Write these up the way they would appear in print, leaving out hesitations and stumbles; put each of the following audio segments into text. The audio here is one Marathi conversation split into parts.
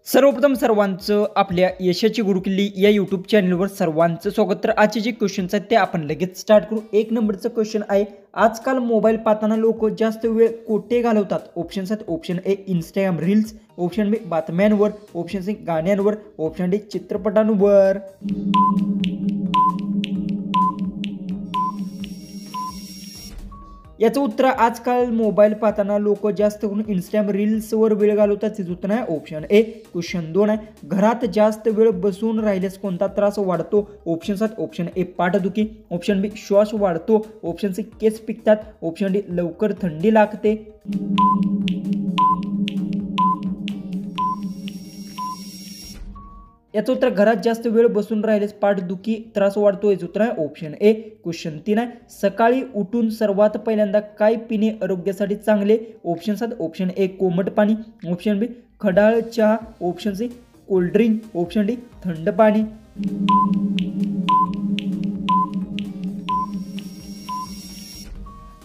सर्वप्रथम सर्वांचं आपल्या यशाची गुरुकिल्ली या यूट्यूब चॅनलवर सर्वांचं स्वागत. तर आजचे जे क्वेश्चन्स आहेत ते आपण लगेच स्टार्ट करू. एक नंबरचं क्वेश्चन आहे, आजकाल मोबाईल पाहताना लोक जास्त वेळ कोठे घालवतात? ऑप्शन्स आहेत, option A Instagram reels, option B बातम्यांवर, ऑप्शन सी गाण्यांवर, ऑप्शन डी चित्रपटांवर. याचं उत्तर आजकाल मोबाईल पाहताना लोक जास्त करून इंस्टाग्राम रील्सवर वेळ घालवतात. तिचं उत्तर आहे ऑप्शन ए. क्वेश्चन 2 आहे, घरात जास्त वेळ बसून राहिल्यास कोणता त्रास वाढतो? ऑप्शन्स आहेत, ऑप्शन ए पाठदुखी, ऑप्शन बी श्वास वाढतो, ऑप्शन सी केस पिकतात, ऑप्शन डी लवकर थंडी लागते. याचं उत्तर घरात जास्त वेळ बसून राहिल्यास पाठदुखी त्रास वाढतो. याचं उत्तर आहे ऑप्शन ए. क्वेश्चन 3 आहे, सकाळी उठून सर्वात पहिल्यांदा काय पिणे आरोग्यासाठी चांगले? ऑप्शन्स आहेत, ऑप्शन ए कोमट पाणी, ऑप्शन बी खडाळ चहा, option C cold drink, option D थंड पाणी.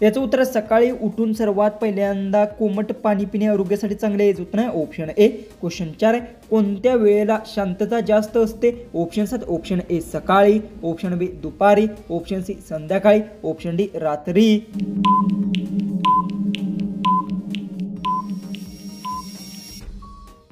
याचं उत्तर सकाळी उठून सर्वात पहिल्यांदा कोमट पाणी पिणे आरोग्यासाठी चांगले. याचं उत्तर आहे ऑप्शन ए. क्वेश्चन 4 आहे, कोणत्या वेळेला शांतता जास्त असते? ऑप्शन्स आहेत, ऑप्शन ए सकाळी, ऑप्शन बी दुपारी, ऑप्शन सी संध्याकाळी, ऑप्शन डी रात्री.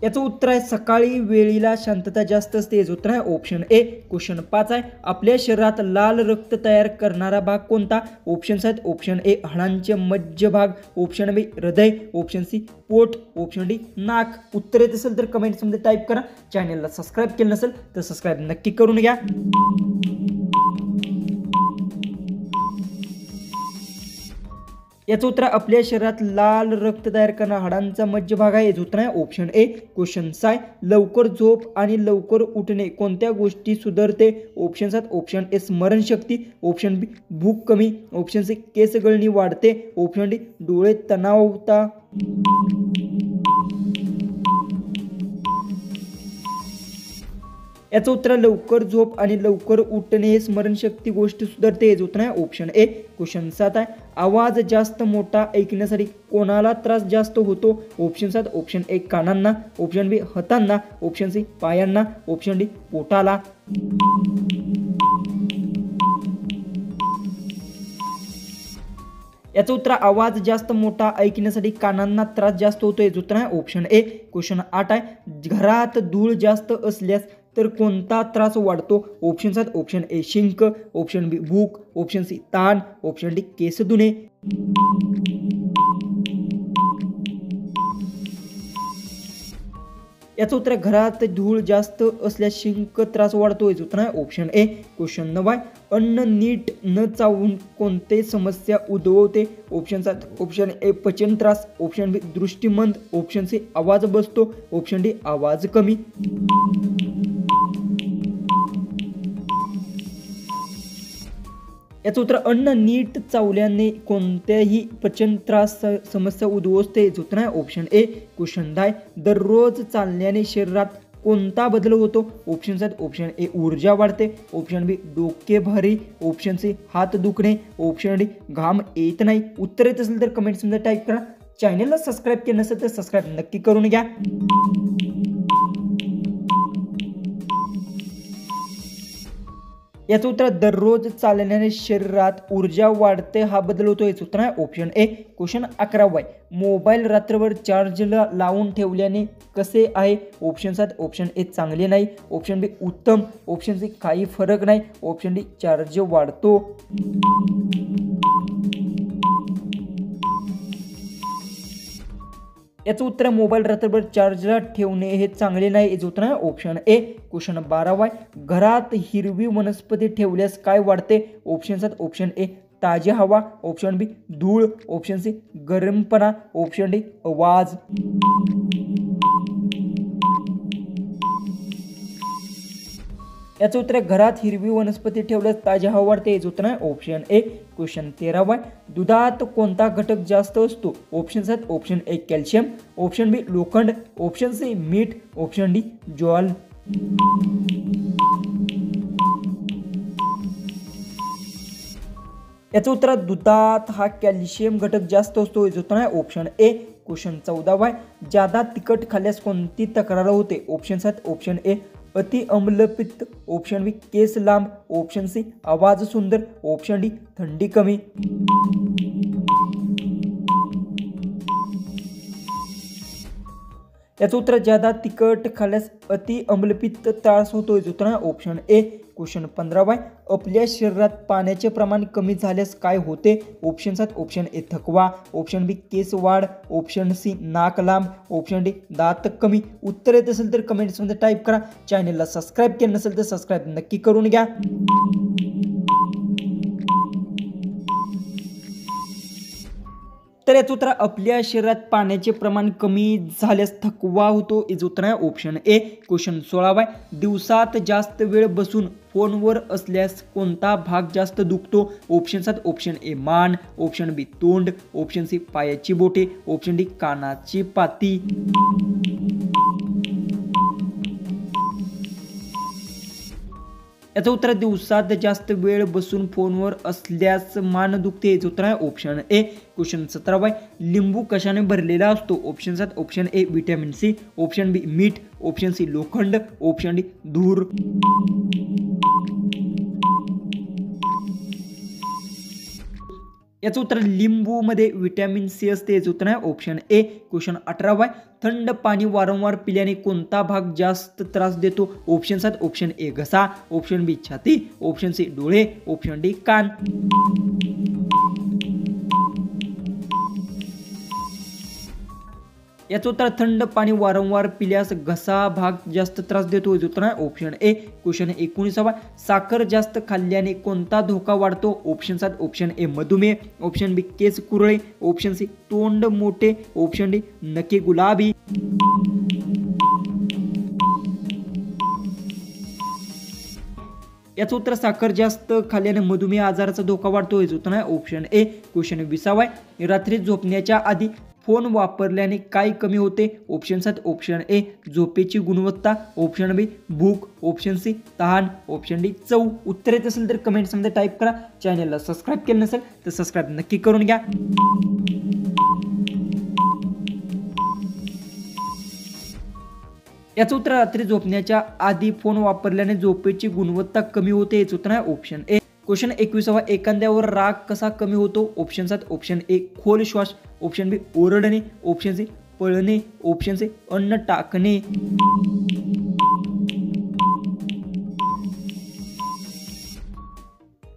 याचं उत्तर आहे सकाळी वेळेला शांतता जास्त असते. याचं उत्तर आहे ऑप्शन ए. क्वेश्चन 5 आहे, आपल्या शरीरात लाल रक्त तयार करणारा भाग कोणता? ऑप्शन्स आहेत, ऑप्शन ए हाडांचे मध्यभाग, ऑप्शन बी हृदय, ऑप्शन सी पोट, ऑप्शन डी नाक. उत्तर येत असेल तर कमेंट्समध्ये टाईप करा. चॅनलला सबस्क्राईब केलं नसेल तर सबस्क्राईब नक्की करून घ्या. याचं उत्तर आपल्या शरीरात लाल रक्त तयार करणारा हाडांचा मध्यभाग आहे. याचं उत्तर आहे ऑप्शन ए. क्वेश्चन 6, लवकर झोप आणि लवकर उठणे कोणत्या गोष्टी सुधारते? ऑप्शन्स आहेत, ऑप्शन ए स्मरणशक्ती, ऑप्शन बी भूक कमी, ऑप्शन सी केस गळणी वाढते, ऑप्शन डी डोळे तणावता. याचं उत्तर लवकर झोप आणि लवकर उठणे हे स्मरणशक्ती गोष्टी सुधारते. याचं उत्तर आहे ऑप्शन ए. क्वेश्चन 7 आहे, आवाज जास्त मोठा ऐकण्यासाठी कोणाला त्रास जास्त होतो? ऑप्शन्स आहेत, ऑप्शन ए कानांना, ऑप्शन बी हातांना, ऑप्शन सी पायांना, ऑप्शन डी पोटाला. याचं उत्तर आवाज जास्त मोठा ऐकण्यासाठी कानांना त्रास जास्त होतो. याचं उत्तर आहे ऑप्शन ए. क्वेश्चन 8 आहे, घरात धूळ जास्त असल्यास तर कोणता त्रास वाढतो? ऑप्शन्स आहेत, ऑप्शन ए शिंक, ऑप्शन बी भूक, ऑप्शन सी ताण, ऑप्शन डी केस धुणे. याचं उत्तर घरात धूळ जास्त असल्यास शिंक त्रास वाढतो. याचं उत्तर आहे ऑप्शन ए. क्वेश्चन 9 आहे, अन्न नीट न चावून कोणते समस्या उद्भवते? ऑप्शन्स आहेत, ऑप्शन ए पचन त्रास, ऑप्शन बी दृष्टिमंद, ऑप्शन सी आवाज बसतो, ऑप्शन डी आवाज कमी. याचं उत्तर अन्न नीट चावल्याने कोणत्याही पचन त्रास समस्या उद्भवते. याचं उत्तर आहे ऑप्शन ए. क्वेश्चन 10, दररोज चालण्याने शरीरात कोणता बदल होतो? ऑप्शन्स आहेत, ऑप्शन ए ऊर्जा वाढते, ऑप्शन बी डोके भारी, ऑप्शन सी हात दुखणे, ऑप्शन डी घाम येत नाही. उत्तर येत असेल तर कमेंट्समध्ये टाईप करा. चॅनलला सबस्क्राईब केलं नसेल तर सबस्क्राईब नक्की करून घ्या. याचं उत्तर दररोज चालण्याने शरीरात ऊर्जा वाढते हा बदल होतो. याचं उत्तर आहे ऑप्शन ए. क्वेश्चन 11 आहे, मोबाईल रात्रभर चार्जला लावून ठेवल्याने कसे आहे? ऑप्शन्स आहेत, ऑप्शन ए चांगले नाही, ऑप्शन बी उत्तम, ऑप्शन सी काही फरक नाही, ऑप्शन डी चार्ज वाढतो. याचं उत्तर मोबाईल रात्रभर चार्जला ठेवणे हे चांगले नाही. याचं उत्तर आहे ऑप्शन ए. क्वेश्चन 12 आहे, घरात हिरवी वनस्पती ठेवल्यास काय वाढते? ऑप्शन्स आहेत, ऑप्शन ए ताजी हवा, ऑप्शन बी धूळ, ऑप्शन सी गरमपणा, ऑप्शन डी आवाज. याचं उत्तर घरात हिरवी वनस्पती ठेवल्यास ताजी हवा वाढते. याचं उत्तर आहे ऑप्शन ए. क्वेश्चन 13 आहे, दुधात कोणता घटक जास्त असतो? ऑप्शन्स आहेत, ऑप्शन ए कॅल्शियम, ऑप्शन बी लोखंड, ऑप्शन सी मीठ, ऑप्शन डी ज्वाल. याचं उत्तर दुधात हा कॅल्शियम घटक जास्त असतो. याचं उत्तर आहे ऑप्शन ए. क्वेश्चन 14 आहे जादा तिखट खाल्ल्यास कोणती तक्रार होते ऑप्शन्स आहेत ऑप्शन ए अति अम्लपित्त, ऑप्शन बी केस लांब, ऑप्शन सी आवाज सुंदर, ऑप्शन डी थंडी कमी। याचं उत्तर ज्यादा तिखट खाल्ल्यास अति अम्लपित्त त्रास होतोय उत्तर ऑप्शन ए। क्वेश्चन 15 आहे आपल्या शरीरात पाण्याचे प्रमाण कमी झाल्यास काय होते ऑप्शन्स आहेत ऑप्शन ए थकवा, ऑप्शन बी केस वाढ, ऑप्शन सी नाक लांब, ऑप्शन डी दात कमी। उत्तर येत असेल तर कमेंट्समध्ये टाईप करा। चॅनलला सबस्क्राईब केलं नसेल तर सबस्क्राईब नक्की करून घ्या। तर याचं उत्तर आपल्या शरीरात पाण्याचे प्रमाण कमी झाल्यास थकवा होतो याचं उत्तर आहे ऑप्शन ए। क्वेश्चन 16 आहे दिवसात जास्त वेळ बसून फोनवर असल्यास कोणता भाग जास्त दुखतो ऑप्शन्स आहेत ऑप्शन ए मान, ऑप्शन बी तोंड, ऑप्शन सी पायाची बोटे, ऑप्शन डी कानाची पाती। याचं उत्तर दिवसात जास्त वेळ बसून फोनवर असल्यास मान दुखते याचं उत्तर आहे ऑप्शन ए। क्वेश्चन 17 आहे लिंबू कशाने भरलेला असतो ऑप्शन्स आहेत option A vitamin C, option B मीठ, ऑप्शन सी लोखंड, ऑप्शन डी धूर। याचं उत्तर लिंबू मध्ये व्हिटॅमिन सी असते याचं उत्तर आहे ऑप्शन ए। क्वेश्चन 18 आहे थंड पाणी वारंवार पिल्याने कोणता भाग जास्त त्रास देतो ऑप्शन्स आहेत ऑप्शन ए घसा, ऑप्शन बी छाती, ऑप्शन सी डोळे, ऑप्शन डी कान। याचं उत्तर थंड पाणी वारंवार पिल्यास घसा भाग जास्त त्रास देतो उत्तर आहे ऑप्शन ए। क्वेश्चन 19 साखर जास्त खाल्ल्याने कोणता धोका वाढतो ऑप्शन्स आहेत ऑप्शन ए मधुमेह, ऑप्शन बी केस कुरळे, ऑप्शन सी तोंड मोठे, ऑप्शन डी नखे गुलाबी। याचं उत्तर साखर जास्त खाल्ल्याने मधुमेह आजाराचा धोका वाढतो याचं उत्तर आहे ऑप्शन ए। क्वेश्चन 20 रात्री झोपण्याच्या आधी फोन वापरल्याने काय कमी होते ऑप्शन्स आहेत ऑप्शन ए झोपेची गुणवत्ता, ऑप्शन बी भूक, ऑप्शन सी तहान, ऑप्शन डी चव। उत्तर येत असेल तर कमेंट्समध्ये टाईप करा। चॅनलला सबस्क्राईब केलं नसेल तर सबस्क्राईब नक्की करून घ्या। याचं उत्तर रात्री झोपण्याच्या आधी फोन वापरल्याने झोपेची गुणवत्ता कमी होते याचं उत्तर आहे ऑप्शन ए। क्वेश्चन 21 एखाद्यावर राग कसा कमी होतो ऑप्शन्स आहेत ऑप्शन ए खोल श्वास, ऑप्शन बी ओरडणे, ऑप्शन सी पळणे, ऑप्शन सी अन्न टाकणे।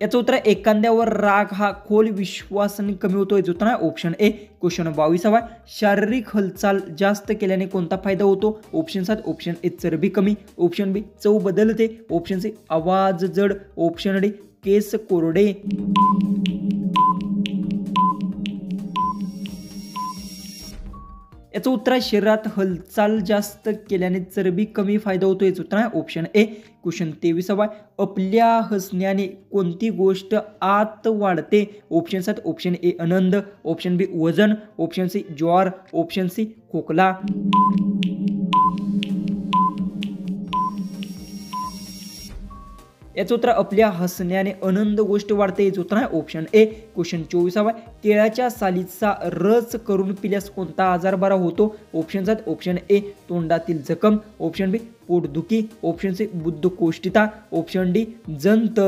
याचं उत्तर एखाद्यावर राग हा खोल विश्वासाने कमी होतो याचं उत्तर आहे ऑप्शन ए। क्वेश्चन 22 शारीरिक हालचाल जास्त केल्याने कोणता फायदा होतो ऑप्शन्स आहेत ऑप्शन ए चरबी कमी, ऑप्शन बी चव बदलते, ऑप्शन सी आवाज जड, ऑप्शन डी केस कोरडे। याचं उत्तर शरीरात हालचाल जास्त केल्याने चरबी कमी फायदा होतो याचं उत्तर आहे ऑप्शन ए। क्वेश्चन 23 आपल्या हसण्याने कोणती गोष्ट आत वाढते ऑप्शन्स आहेत ऑप्शन ए आनंद, ऑप्शन बी वजन, ऑप्शन सी ज्वर, ऑप्शन सी खोकला। याचं उत्तर आपल्या हसण्याने आनंद गोष्ट वाढते याचं उत्तर आहे ऑप्शन ए। क्वेश्चन 24 केळ्याच्या सालीचा रस करून पिल्यास कोणता आजार बरा होतो ऑप्शन्स आहेत ऑप्शन ए तोंडातील जखम, ऑप्शन बी पोटदुखी, ऑप्शन सी बुद्धकोष्ठिता, ऑप्शन डी जंत।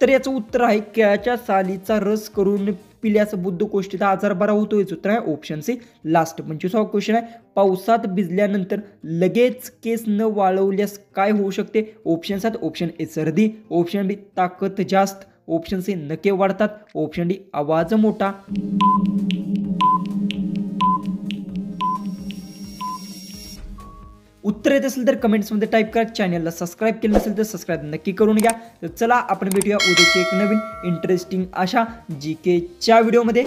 तर याचं उत्तर आहे केळ्याच्या सालीचा रस करून पिल्यास बुद्धकोष्ठीचा आजार बरा होतो याचं उत्तर आहे ऑप्शन सी। लास्ट 25वा क्वेश्चन आहे पावसात भिजल्यानंतर लगेच केस न वाळवल्यास काय होऊ शकते ऑप्शन्स आहेत ऑप्शन ए सर्दी, ऑप्शन बी ताकद जास्त, ऑप्शन सी नखे वाढतात, ऑप्शन डी आवाज मोठा। उत्तर येत असेल तर कमेंट्समध्ये टाईप करा। चॅनलला सबस्क्राईब केलं नसेल तर सबस्क्राईब नक्की करून घ्या। तर चला आपण भेटूया उद्याची एक नवीन इंटरेस्टिंग अशा जीकेच्या व्हिडिओमध्ये।